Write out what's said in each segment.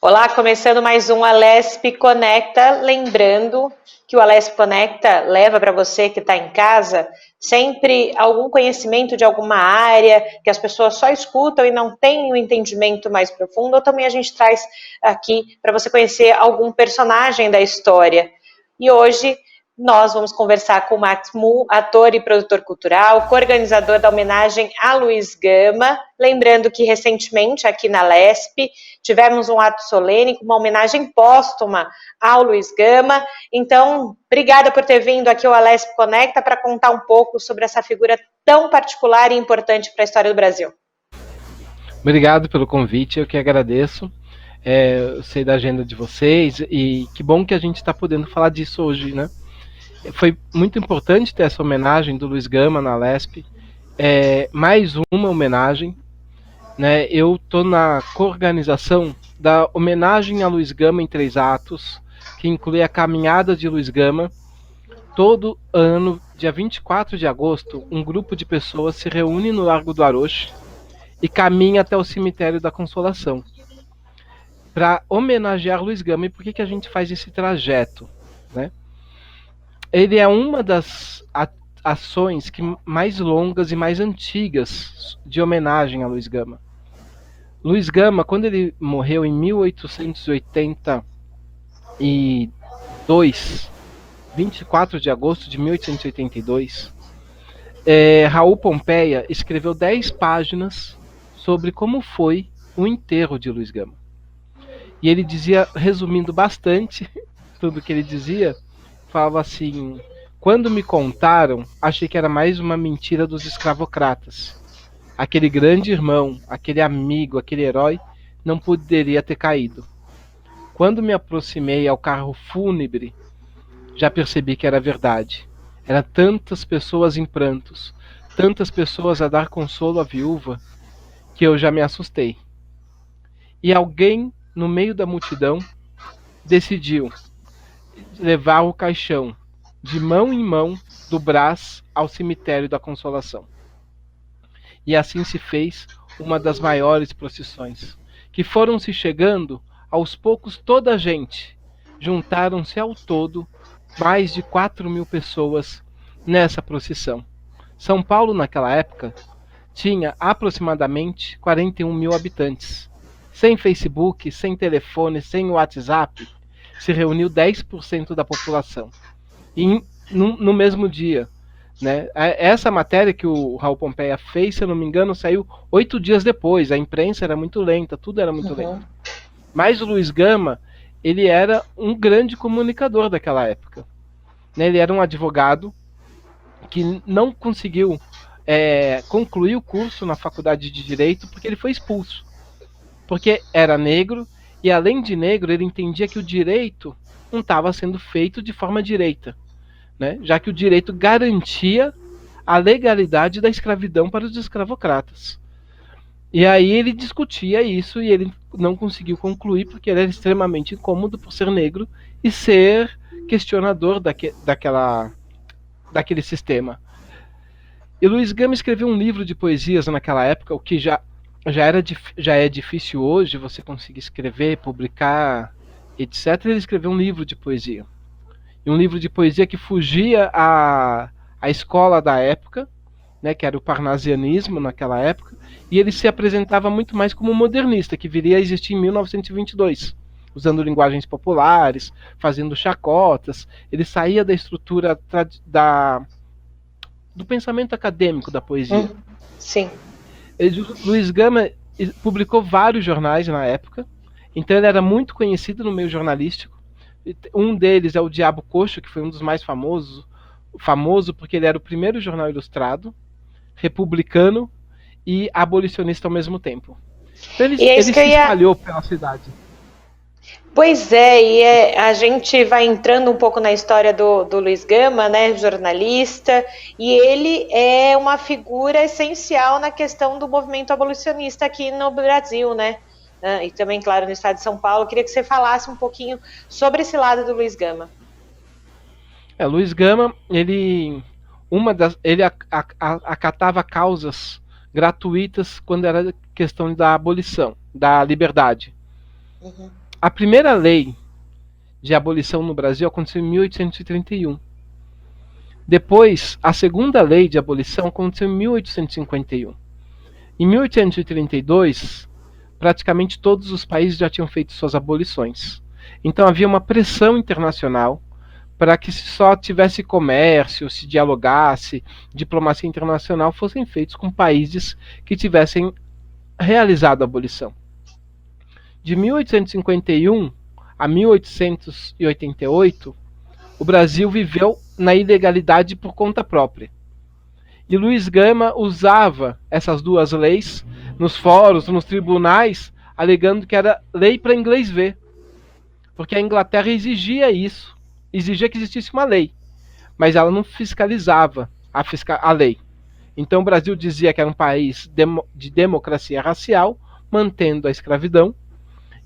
Olá, começando mais um Alesp Conecta, lembrando que o Alesp Conecta leva para você que está em casa sempre algum conhecimento de alguma área que as pessoas só escutam e não têm um entendimento mais profundo, ou também a gente traz aqui para você conhecer algum personagem da história. E hoje nós vamos conversar com o Max Mu, ator e produtor cultural, co-organizador da homenagem a Luiz Gama. Lembrando que recentemente aqui na Alesp tivemos um ato solene com uma homenagem póstuma ao Luiz Gama. Então, obrigada por ter vindo aqui ao Alesp Conecta para contar um pouco sobre essa figura tão particular e importante para a história do Brasil. Obrigado pelo convite, eu que agradeço. Eu sei da agenda de vocês e que bom que a gente está podendo falar disso hoje, né? Foi muito importante ter essa homenagem do Luiz Gama na Alesp. Mais uma homenagem, né? Eu estou na coorganização da homenagem a Luiz Gama em 3 atos, que inclui a caminhada de Luiz Gama. Todo ano, dia 24 de agosto, um grupo de pessoas se reúne no Largo do Aroche e caminha até o Cemitério da Consolação para homenagear Luiz Gama. E por que a gente faz esse trajeto, né? Ele é uma das ações mais longas e mais antigas de homenagem a Luiz Gama. Luiz Gama, quando ele morreu em 1882, 24 de agosto de 1882, Raul Pompeia escreveu 10 páginas sobre como foi o enterro de Luiz Gama. E ele dizia, resumindo bastante tudo que ele dizia, falava assim: quando me contaram, achei que era mais uma mentira dos escravocratas. Aquele grande irmão, aquele amigo, aquele herói não poderia ter caído. Quando me aproximei ao carro fúnebre, já percebi que era verdade. Eram tantas pessoas em prantos, tantas pessoas a dar consolo à viúva, que eu já me assustei. E alguém, no meio da multidão, decidiu levar o caixão de mão em mão do Brás ao Cemitério da Consolação. E assim se fez uma das maiores procissões, que foram se chegando, aos poucos toda a gente, juntaram-se ao todo mais de 4.000 pessoas nessa procissão. São Paulo, naquela época, tinha aproximadamente 41.000 habitantes. Sem Facebook, sem telefone, sem WhatsApp, se reuniu 10% da população. E no mesmo dia, né? Essa matéria que o Raul Pompeia fez, se eu não me engano, saiu 8 dias depois. A imprensa era muito lenta, tudo era muito lento. Mas o Luiz Gama, ele era um grande comunicador daquela época. Né? Ele era um advogado que não conseguiu concluir o curso na faculdade de Direito porque ele foi expulso. Porque era negro e, além de negro, ele entendia que o direito não estava sendo feito de forma direita, né? Já que o direito garantia a legalidade da escravidão para os escravocratas. E aí ele discutia isso e ele não conseguiu concluir porque ele era extremamente incômodo por ser negro e ser questionador daquele sistema. E Luiz Gama escreveu um livro de poesias naquela época, o que já é difícil hoje você conseguir escrever, publicar, etc. Ele escreveu um livro de poesia. E um livro de poesia que fugia à escola da época, né, que era o parnasianismo naquela época, e ele se apresentava muito mais como modernista, que viria a existir em 1922, usando linguagens populares, fazendo chacotas. Ele saía da estrutura do pensamento acadêmico da poesia. Sim. Luiz Gama publicou vários jornais na época, então ele era muito conhecido no meio jornalístico. Um deles é o Diabo Coxo, que foi um dos mais famoso porque ele era o primeiro jornal ilustrado, republicano e abolicionista ao mesmo tempo. Então ele se espalhou pela cidade. Pois a gente vai entrando um pouco na história do Luiz Gama, né, jornalista, e ele é uma figura essencial na questão do movimento abolicionista aqui no Brasil, né? E também, claro, no estado de São Paulo. Eu queria que você falasse um pouquinho sobre esse lado do Luiz Gama. Luiz Gama, ele acatava causas gratuitas quando era questão da abolição, da liberdade. A primeira lei de abolição no Brasil aconteceu em 1831. Depois, a segunda lei de abolição aconteceu em 1851. Em 1832, praticamente todos os países já tinham feito suas abolições. Então havia uma pressão internacional para que só tivesse comércio, se dialogasse, diplomacia internacional fossem feitos com países que tivessem realizado a abolição. De 1851 a 1888, o Brasil viveu na ilegalidade por conta própria. E Luiz Gama usava essas duas leis nos fóruns, nos tribunais, alegando que era lei para inglês ver. Porque a Inglaterra exigia isso, exigia que existisse uma lei, mas ela não fiscalizava a lei. Então o Brasil dizia que era um país de democracia racial, mantendo a escravidão,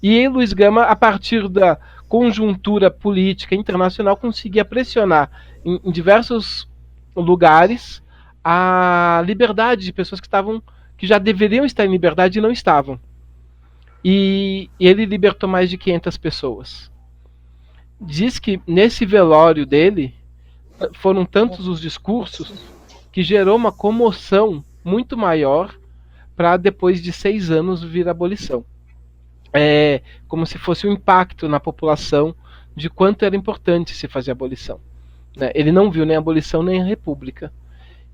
e Luiz Gama, a partir da conjuntura política internacional, conseguia pressionar em diversos lugares a liberdade de pessoas que já deveriam estar em liberdade e não estavam. E ele libertou mais de 500 pessoas. Diz que nesse velório dele foram tantos os discursos que gerou uma comoção muito maior para depois de 6 anos vir a abolição. É como se fosse um impacto na população de quanto era importante se fazer a abolição. Ele não viu nem a abolição nem a república.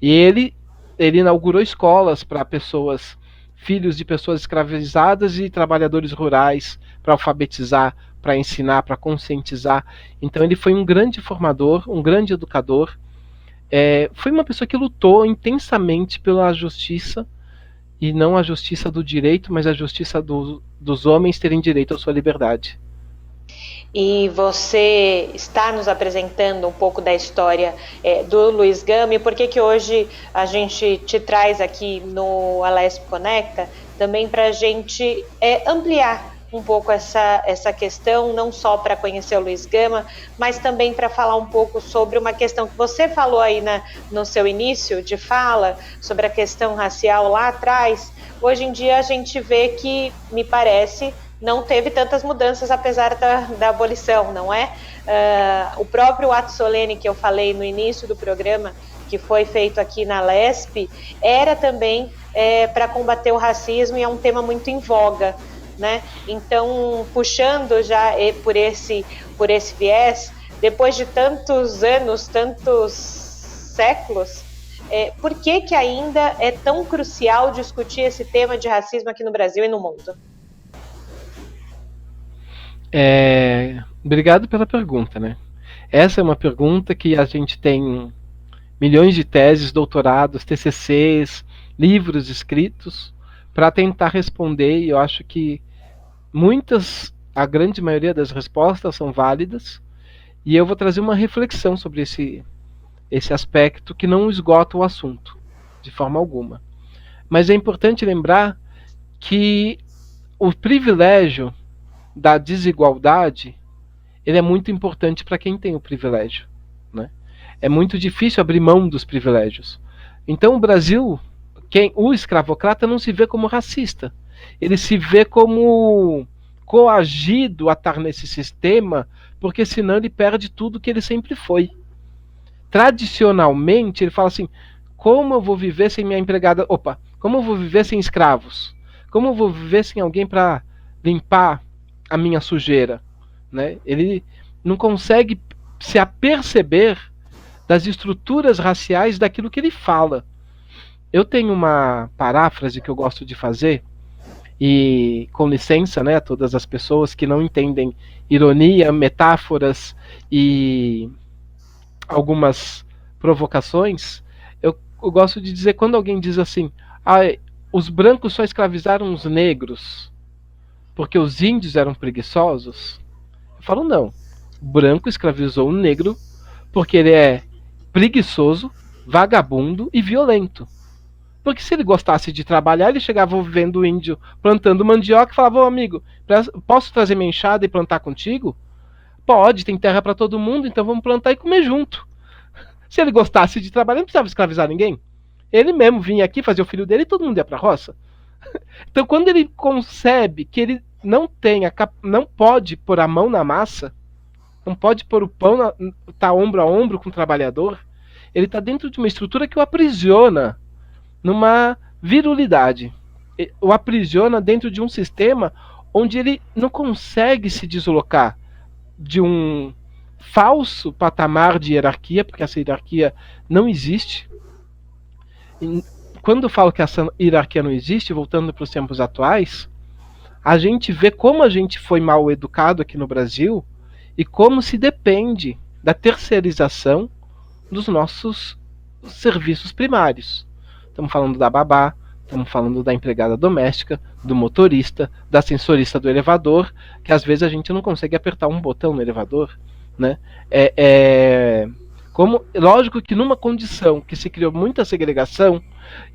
E ele inaugurou escolas para pessoas, filhos de pessoas escravizadas e trabalhadores rurais, para alfabetizar, para ensinar, para conscientizar. Então ele foi um grande formador, um grande educador. Foi uma pessoa que lutou intensamente pela justiça, e não a justiça do direito, mas a justiça dos homens terem direito à sua liberdade. E você está nos apresentando um pouco da história do Luiz Gama, e por que hoje a gente te traz aqui no Alesp Conecta, também para a gente ampliar um pouco essa questão, não só para conhecer o Luiz Gama, mas também para falar um pouco sobre uma questão que você falou aí no seu início de fala, sobre a questão racial lá atrás. Hoje em dia a gente vê que, me parece, não teve tantas mudanças apesar da abolição, não é? O próprio ato solene que eu falei no início do programa, que foi feito aqui na Alesp, era também para combater o racismo, e é um tema muito em voga, né? Então, puxando já por esse viés, depois de tantos anos, tantos séculos, por que ainda é tão crucial discutir esse tema de racismo aqui no Brasil e no mundo? Obrigado pela pergunta, né? Essa é uma pergunta que a gente tem milhões de teses, doutorados, TCCs, livros escritos para tentar responder, e eu acho que a grande maioria das respostas são válidas, e eu vou trazer uma reflexão sobre esse aspecto que não esgota o assunto, de forma alguma. Mas é importante lembrar que o privilégio da desigualdade, ele é muito importante para quem tem o privilégio, né? É muito difícil abrir mão dos privilégios. Então o Brasil, o escravocrata não se vê como racista, ele se vê como coagido a estar nesse sistema, porque senão ele perde tudo que ele sempre foi. Tradicionalmente ele fala assim: como eu vou viver sem minha empregada? Como eu vou viver sem escravos? Como eu vou viver sem alguém para limpar a minha sujeira, né? Ele não consegue se aperceber das estruturas raciais daquilo que ele fala. Eu tenho uma paráfrase que eu gosto de fazer, e com licença, né, a todas as pessoas que não entendem ironia, metáforas e algumas provocações, eu gosto de dizer, quando alguém diz assim: os brancos só escravizaram os negros porque os índios eram preguiçosos, eu falo: não, o branco escravizou o negro porque ele é preguiçoso, vagabundo e violento. Porque se ele gostasse de trabalhar, ele chegava vendo o índio plantando mandioca e falava: amigo, posso trazer minha enxada e plantar contigo? Pode, tem terra para todo mundo, então vamos plantar e comer junto. Se ele gostasse de trabalhar, não precisava escravizar ninguém. Ele mesmo vinha aqui, fazia o filho dele e todo mundo ia para a roça. Então, quando ele concebe que ele não pode pôr a mão na massa, não pode pôr o pão, tá ombro a ombro com o trabalhador, ele está dentro de uma estrutura que o aprisiona numa virulidade. O aprisiona dentro de um sistema onde ele não consegue se deslocar de um falso patamar de hierarquia, porque essa hierarquia não existe. E quando eu falo que essa hierarquia não existe, voltando para os tempos atuais, a gente vê como a gente foi mal educado aqui no Brasil e como se depende da terceirização dos nossos serviços primários. Estamos falando da babá, estamos falando da empregada doméstica, do motorista, da sensorista do elevador, que às vezes a gente não consegue apertar um botão no elevador, né? Lógico que numa condição que se criou muita segregação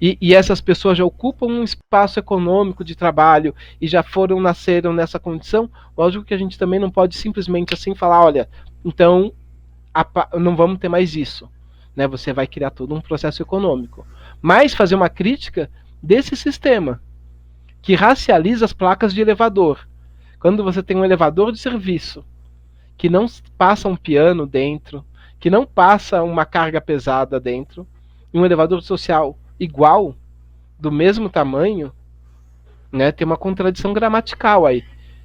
e essas pessoas já ocupam um espaço econômico de trabalho e já nasceram nessa condição, lógico que a gente também não pode simplesmente assim falar, olha, então não vamos ter mais isso. Né, você vai criar todo um processo econômico. Mas fazer uma crítica desse sistema que racializa as placas de elevador. Quando você tem um elevador de serviço que não passa um piano dentro, que não passa uma carga pesada dentro, e um elevador social igual, do mesmo tamanho, né, tem uma contradição gramatical aí.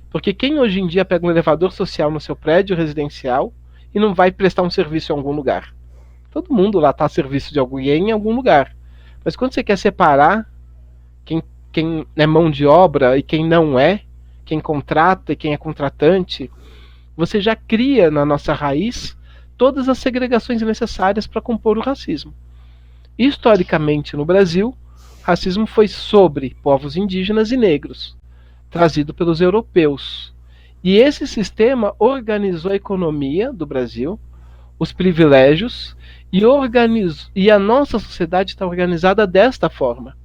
Porque quem hoje em dia pega um elevador social no seu prédio residencial e não vai prestar um serviço em algum lugar? Todo mundo lá está a serviço de alguém em algum lugar. Mas quando você quer separar quem é mão de obra e quem não é, quem contrata e quem é contratante, você já cria na nossa raiz todas as segregações necessárias para compor o racismo. Historicamente, no Brasil, racismo foi sobre povos indígenas e negros, trazido pelos europeus. E esse sistema organizou a economia do Brasil, os privilégios, e a nossa sociedade está organizada desta forma.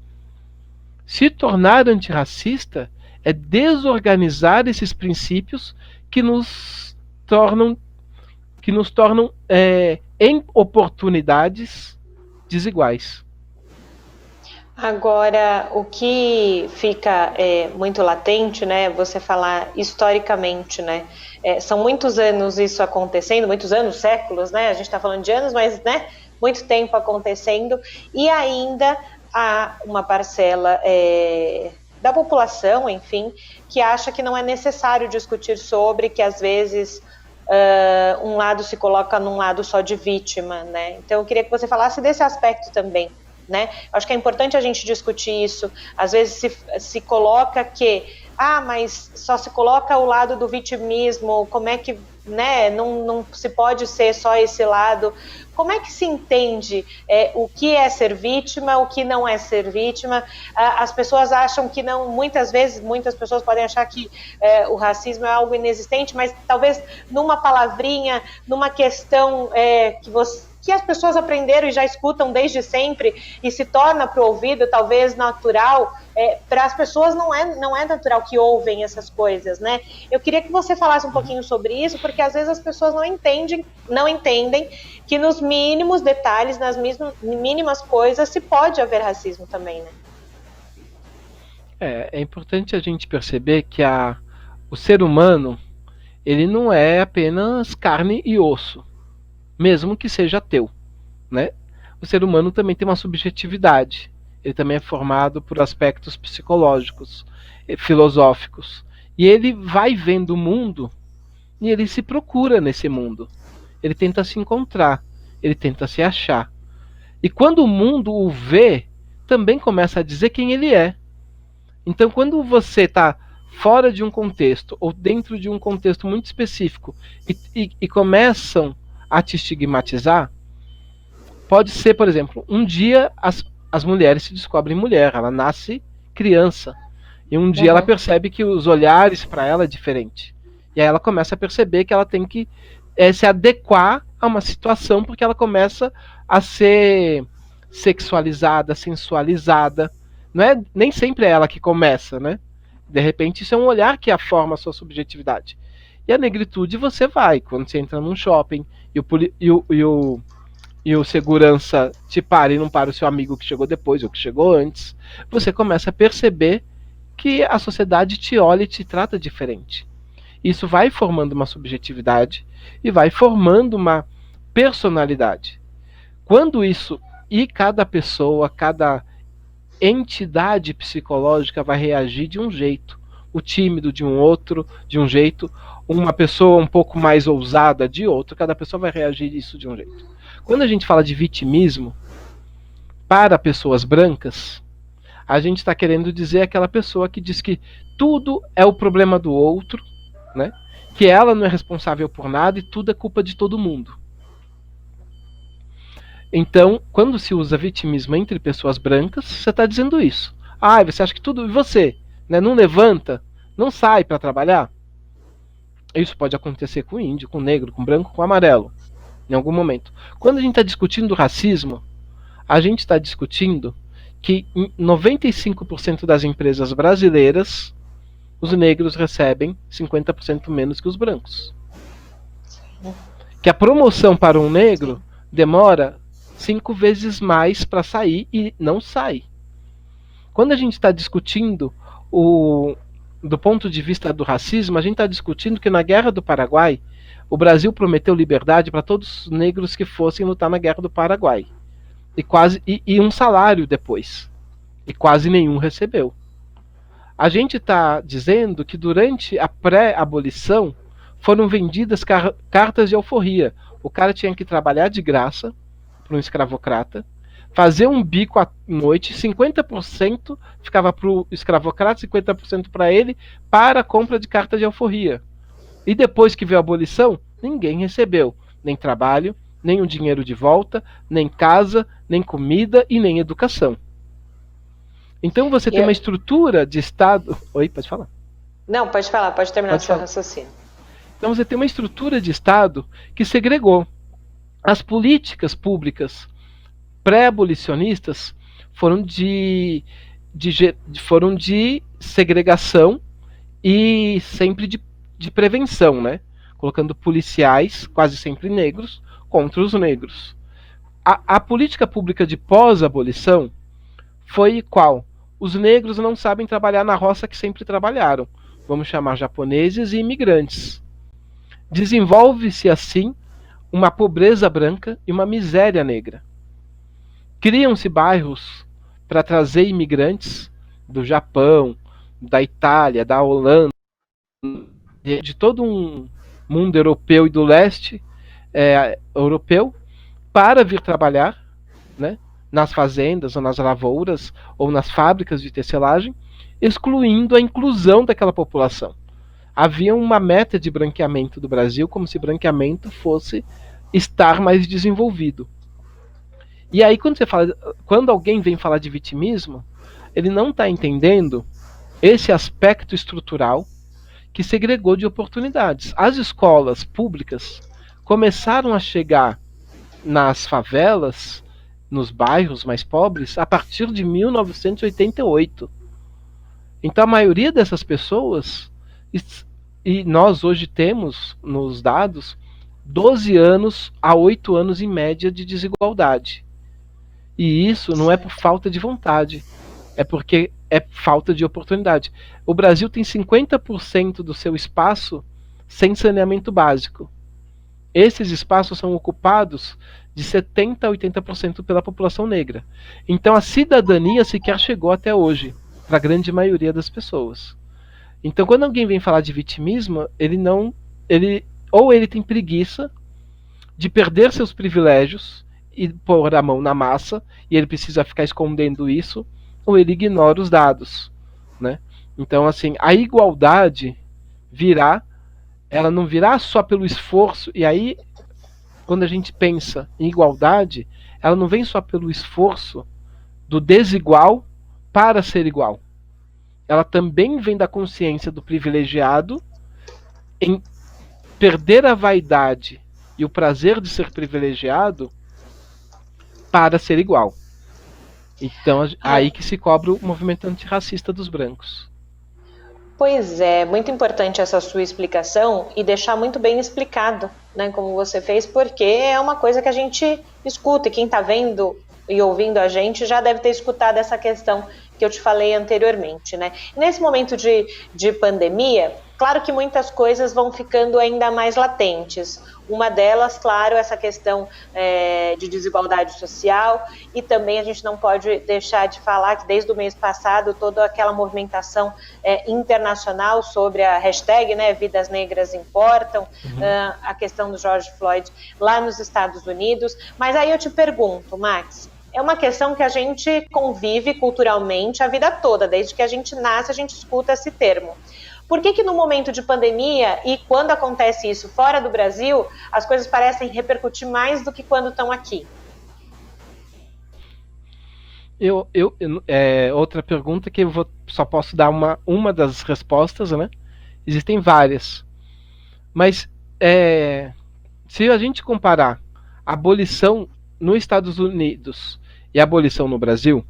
Se tornar antirracista é desorganizar esses princípios que nos tornam em oportunidades desiguais. Agora, o que fica muito latente, né, você falar historicamente, né, são muitos anos isso acontecendo, muitos anos, séculos, né, a gente está falando de anos, mas, né, muito tempo acontecendo, e ainda há uma parcela da população, enfim, que acha que não é necessário discutir sobre, que às vezes um lado se coloca num lado só de vítima, né, então eu queria que você falasse desse aspecto também. Né? Acho que é importante a gente discutir isso. Às vezes se coloca que, mas só se coloca o lado do vitimismo, como é que, né, não se pode ser só esse lado. Como é que se entende o que é ser vítima, o que não é ser vítima? As pessoas acham que não, muitas vezes, muitas pessoas podem achar que o racismo é algo inexistente, mas talvez numa palavrinha, numa questão que as pessoas aprenderam e já escutam desde sempre e se torna para o ouvido talvez natural, para as pessoas não é natural que ouvem essas coisas, né? Eu queria que você falasse um pouquinho sobre isso, porque às vezes as pessoas não entendem que nos mínimos detalhes, nas mínimas coisas, se pode haver racismo também, né? É importante a gente perceber que o ser humano, ele não é apenas carne e osso, mesmo que seja ateu, né? O ser humano também tem uma subjetividade. Ele também é formado por aspectos psicológicos, filosóficos. E ele vai vendo o mundo e ele se procura nesse mundo. Ele tenta se encontrar, ele tenta se achar. E quando o mundo o vê, também começa a dizer quem ele é. Então, quando você está fora de um contexto ou dentro de um contexto muito específico e começam a te estigmatizar, pode ser, por exemplo, um dia as mulheres se descobrem mulher, ela nasce criança, e um dia ela percebe que os olhares para ela é diferente, e aí ela começa a perceber que ela tem que se adequar a uma situação, porque ela começa a ser sexualizada, sensualizada, não é, nem sempre é ela que começa, né? De repente isso é um olhar que forma a sua subjetividade. E a negritude você vai, quando você entra num shopping e o segurança te para e não para o seu amigo que chegou depois ou que chegou antes, você começa a perceber que a sociedade te olha e te trata diferente. Isso vai formando uma subjetividade e vai formando uma personalidade. Quando isso, e cada pessoa, cada entidade psicológica vai reagir de um jeito. O tímido de um outro, de um jeito. Uma pessoa um pouco mais ousada de outro. Cada pessoa vai reagir isso de um jeito. Quando a gente fala de vitimismo, para pessoas brancas, a gente está querendo dizer aquela pessoa que diz que tudo é o problema do outro, né? Que ela não é responsável por nada e tudo é culpa de todo mundo. Então, quando se usa vitimismo entre pessoas brancas, você está dizendo isso. Ah, você acha que tudo... E você? Né, não levanta? Não sai para trabalhar? Isso pode acontecer com índio, com negro, com branco, com amarelo. Em algum momento. Quando a gente está discutindo racismo, a gente está discutindo que em 95% das empresas brasileiras, os negros recebem 50% menos que os brancos. Que a promoção para um negro demora 5 vezes mais para sair e não sai. Quando a gente está discutindo do ponto de vista do racismo, a gente está discutindo que na Guerra do Paraguai, o Brasil prometeu liberdade para todos os negros que fossem lutar na Guerra do Paraguai. E um salário depois. E quase nenhum recebeu. A gente está dizendo que durante a pré-abolição foram vendidas cartas de alforria. O cara tinha que trabalhar de graça para um escravocrata, fazer um bico à noite, 50% ficava para o escravocrata, 50% para ele, para a compra de carta de alforria. E depois que veio a abolição, ninguém recebeu nem trabalho, nem o dinheiro de volta, nem casa, nem comida e nem educação. Então você tem uma estrutura de Estado... Oi, pode falar. Não, pode falar, pode terminar o seu raciocínio. Então você tem uma estrutura de Estado que segregou. As políticas públicas pré-abolicionistas foram de segregação e sempre de prevenção, né? Colocando policiais, quase sempre negros, contra os negros. A política pública de pós-abolição foi qual? Os negros não sabem trabalhar na roça que sempre trabalharam. Vamos chamar japoneses e imigrantes. Desenvolve-se assim uma pobreza branca e uma miséria negra. Criam-se bairros para trazer imigrantes do Japão, da Itália, da Holanda, de todo um mundo europeu e do leste europeu, para vir trabalhar, né, nas fazendas ou nas lavouras ou nas fábricas de tecelagem, excluindo a inclusão daquela população. Havia uma meta de branqueamento do Brasil, como se branqueamento fosse estar mais desenvolvido. E aí quando alguém vem falar de vitimismo, ele não está entendendo esse aspecto estrutural que segregou de oportunidades. As escolas públicas começaram a chegar nas favelas, nos bairros mais pobres, a partir de 1988. Então a maioria dessas pessoas, e nós hoje temos nos dados 12 anos a 8 anos em média de desigualdade. E isso não é por falta de vontade, é porque é falta de oportunidade. O Brasil tem 50% do seu espaço sem saneamento básico. Esses espaços são ocupados de 70% a 80% pela população negra. Então a cidadania sequer chegou até hoje, para a grande maioria das pessoas. Então quando alguém vem falar de vitimismo, ou ele tem preguiça de perder seus privilégios e pôr a mão na massa, e ele precisa ficar escondendo isso, ou ele ignora os dados, né? Então assim, a igualdade ela não virá só pelo esforço, e aí quando a gente pensa em igualdade, ela não vem só pelo esforço do desigual para ser igual. Ela também vem da consciência do privilegiado em perder a vaidade e o prazer de ser privilegiado para ser igual. Então, aí que se cobra o movimento antirracista dos brancos. Pois é, muito importante essa sua explicação e deixar muito bem explicado, né, como você fez, porque é uma coisa que a gente escuta, e quem está vendo e ouvindo a gente já deve ter escutado essa questão que eu te falei anteriormente, né? Nesse momento de pandemia, claro que muitas coisas vão ficando ainda mais latentes. Uma delas, claro, essa questão de desigualdade social, e também a gente não pode deixar de falar que desde o mês passado toda aquela movimentação internacional sobre a hashtag, né, Vidas Negras Importam, a questão do George Floyd lá nos Estados Unidos. Mas aí eu te pergunto, Max, é uma questão que a gente convive culturalmente a vida toda, desde que a gente nasce a gente escuta esse termo. Por que no momento de pandemia e quando acontece isso fora do Brasil, as coisas parecem repercutir mais do que quando estão aqui? Outra pergunta que só posso dar uma das respostas, né? Existem várias. Mas se a gente comparar a abolição nos Estados Unidos e a abolição no Brasil,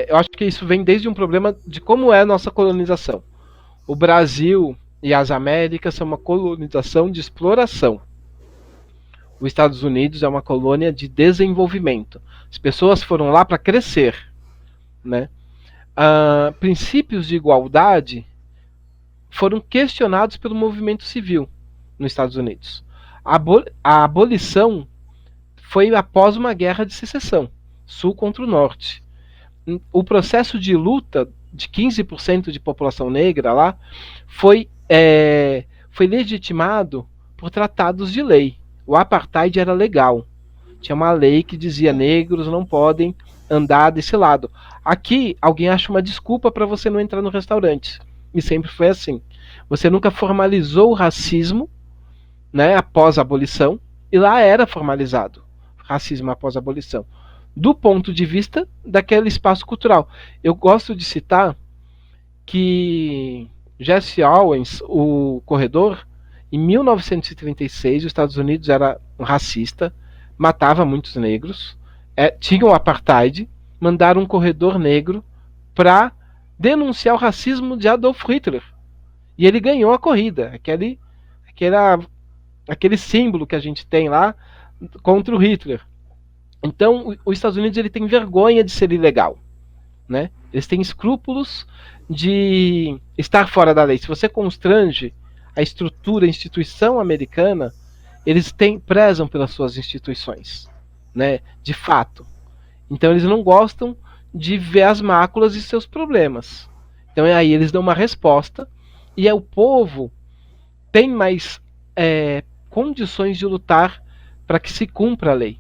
eu acho que isso vem desde um problema de como é a nossa colonização. O Brasil e as Américas são uma colonização de exploração. Os Estados Unidos é uma colônia de desenvolvimento. As pessoas foram lá para crescer, né? Princípios de igualdade foram questionados pelo movimento civil nos Estados Unidos. A abolição foi após uma guerra de secessão, sul contra o norte. O processo de luta de 15% de população negra lá foi legitimado por tratados de lei. O apartheid era legal. Tinha uma lei que dizia negros não podem andar desse lado. Aqui, alguém acha uma desculpa para você não entrar no restaurante. E sempre foi assim. Você nunca formalizou o racismo, né, após a abolição, e lá era formalizado racismo após a abolição, do ponto de vista daquele espaço cultural. Eu gosto de citar que Jesse Owens, o corredor, em 1936, os Estados Unidos era racista, matava muitos negros, tinha o apartheid, mandaram um corredor negro para denunciar o racismo de Adolf Hitler. E ele ganhou a corrida, aquele símbolo que a gente tem lá contra o Hitler. Então, os Estados Unidos ele tem vergonha de ser ilegal, né? Eles têm escrúpulos de estar fora da lei. Se você constrange a estrutura, a instituição americana, eles prezam pelas suas instituições, né? De fato. Então, eles não gostam de ver as máculas e seus problemas. Então, aí eles dão uma resposta e o povo tem mais condições de lutar para que se cumpra a lei.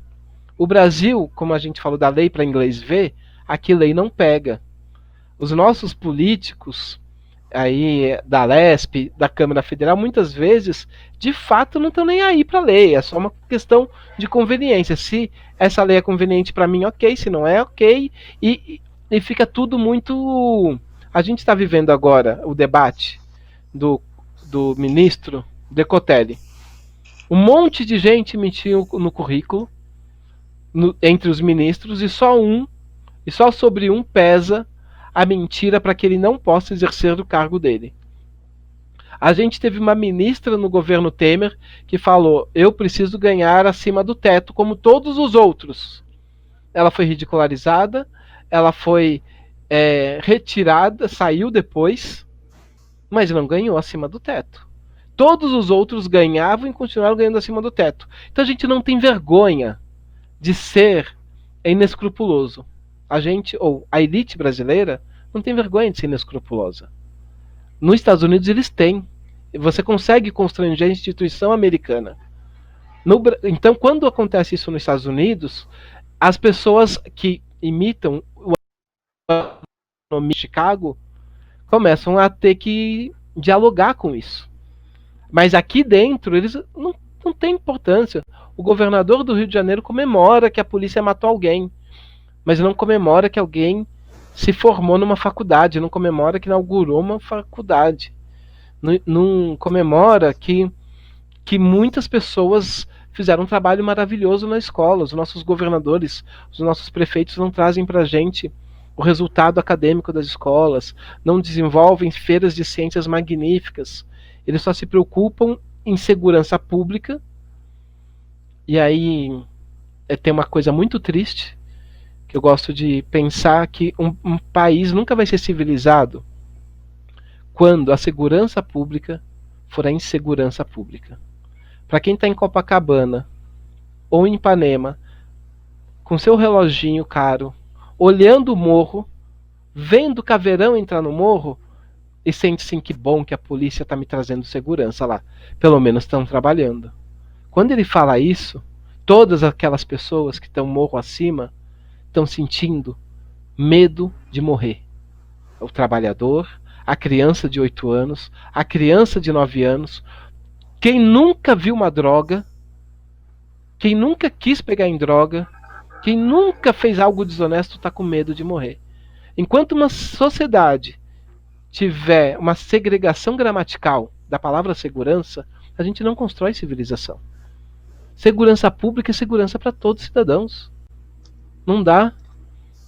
O Brasil, como a gente falou da lei para inglês ver, aqui lei não pega. Os nossos políticos aí da Lesp, da Câmara Federal, muitas vezes, de fato, não estão nem aí para a lei. É só uma questão de conveniência. Se essa lei é conveniente para mim, ok. Se não é, ok. E fica tudo muito... A gente está vivendo agora o debate do ministro Decotelli. Um monte de gente mentiu no currículo, entre os ministros, e só sobre um pesa a mentira para que ele não possa exercer o cargo dele. A gente teve uma ministra no governo Temer que falou: eu preciso ganhar acima do teto como todos os outros. Ela foi ridicularizada, ela foi retirada, saiu depois, mas não ganhou acima do teto. Todos os outros ganhavam e continuaram ganhando acima do teto. Então a gente não tem vergonha de ser inescrupuloso. A elite brasileira, não tem vergonha de ser inescrupulosa. Nos Estados Unidos eles têm. Você consegue constranger a instituição americana. Então, quando acontece isso nos Estados Unidos, as pessoas que imitam o economia de Chicago começam a ter que dialogar com isso. Mas aqui dentro, eles não têm importância. O governador do Rio de Janeiro comemora que a polícia matou alguém, mas não comemora que alguém se formou numa faculdade, não comemora que inaugurou uma faculdade, não comemora que muitas pessoas fizeram um trabalho maravilhoso na escola. Os nossos governadores, os nossos prefeitos não trazem para a gente o resultado acadêmico das escolas, não desenvolvem feiras de ciências magníficas. Eles só se preocupam em segurança pública. E aí tem uma coisa muito triste, que eu gosto de pensar que um país nunca vai ser civilizado quando a segurança pública for a insegurança pública. Para quem está em Copacabana ou em Ipanema, com seu reloginho caro, olhando o morro, vendo o caveirão entrar no morro, e sente assim, que bom que a polícia está me trazendo segurança lá. Pelo menos estão trabalhando. Quando ele fala isso, todas aquelas pessoas que estão morro acima estão sentindo medo de morrer. O trabalhador, a criança de 8 anos, a criança de 9 anos, quem nunca viu uma droga, quem nunca quis pegar em droga, quem nunca fez algo desonesto está com medo de morrer. Enquanto uma sociedade tiver uma segregação gramatical da palavra segurança, a gente não constrói civilização. Segurança pública é segurança para todos os cidadãos. Não dá.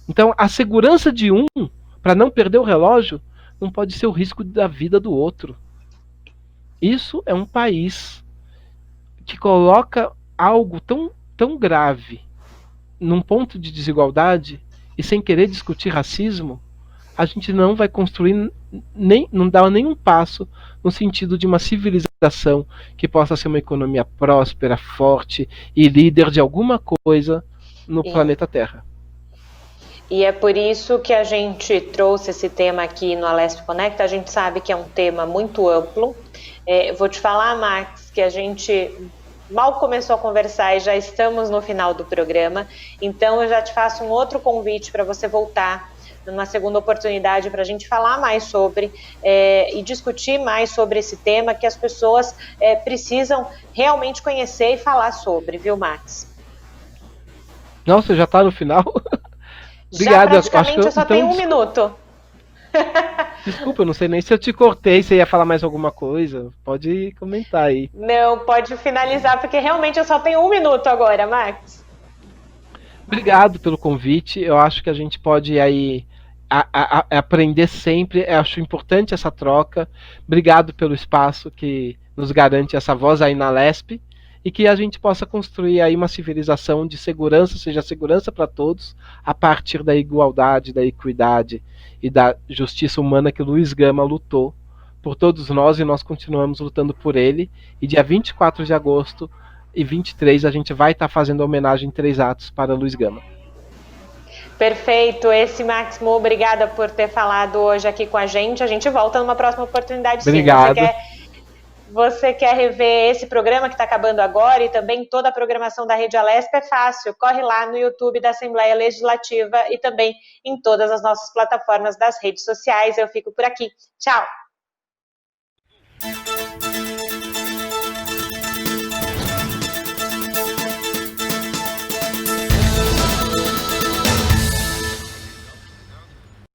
Então, a segurança de um, para não perder o relógio, não pode ser o risco da vida do outro. Isso é um país que coloca algo tão grave num ponto de desigualdade e sem querer discutir racismo, a gente não vai construir não dá nenhum passo no sentido de uma civilização que possa ser uma economia próspera, forte e líder de alguma coisa no planeta Terra. E é por isso que a gente trouxe esse tema aqui no Alesp Conecta. A gente sabe que é um tema muito amplo. Vou te falar, Max, que a gente mal começou a conversar e já estamos no final do programa. Então eu já te faço um outro convite para você voltar numa segunda oportunidade para a gente falar mais sobre e discutir mais sobre esse tema que as pessoas precisam realmente conhecer e falar sobre, viu, Max? Nossa, já está no final? Obrigado. Já praticamente eu só tenho um minuto. Desculpa, eu não sei nem se eu te cortei, se ia falar mais alguma coisa. Pode comentar aí. Não, pode finalizar, porque realmente eu só tenho um minuto agora, Max. Obrigado pelo convite. Eu acho que a gente pode aí aprender sempre. Eu acho importante essa troca. Obrigado pelo espaço que nos garante essa voz aí na Lesp. E que a gente possa construir aí uma civilização de segurança, seja segurança para todos, a partir da igualdade, da equidade e da justiça humana que Luiz Gama lutou por todos nós e nós continuamos lutando por ele. E dia 24 de agosto e 23 a gente vai estar fazendo homenagem em 3 atos para Luiz Gama. Perfeito. Esse Max Mu, obrigada por ter falado hoje aqui com a gente. A gente volta numa próxima oportunidade. Obrigado. Você quer rever esse programa que está acabando agora e também toda a programação da Rede Alesp? É fácil, corre lá no YouTube da Assembleia Legislativa e também em todas as nossas plataformas das redes sociais. Eu fico por aqui. Tchau!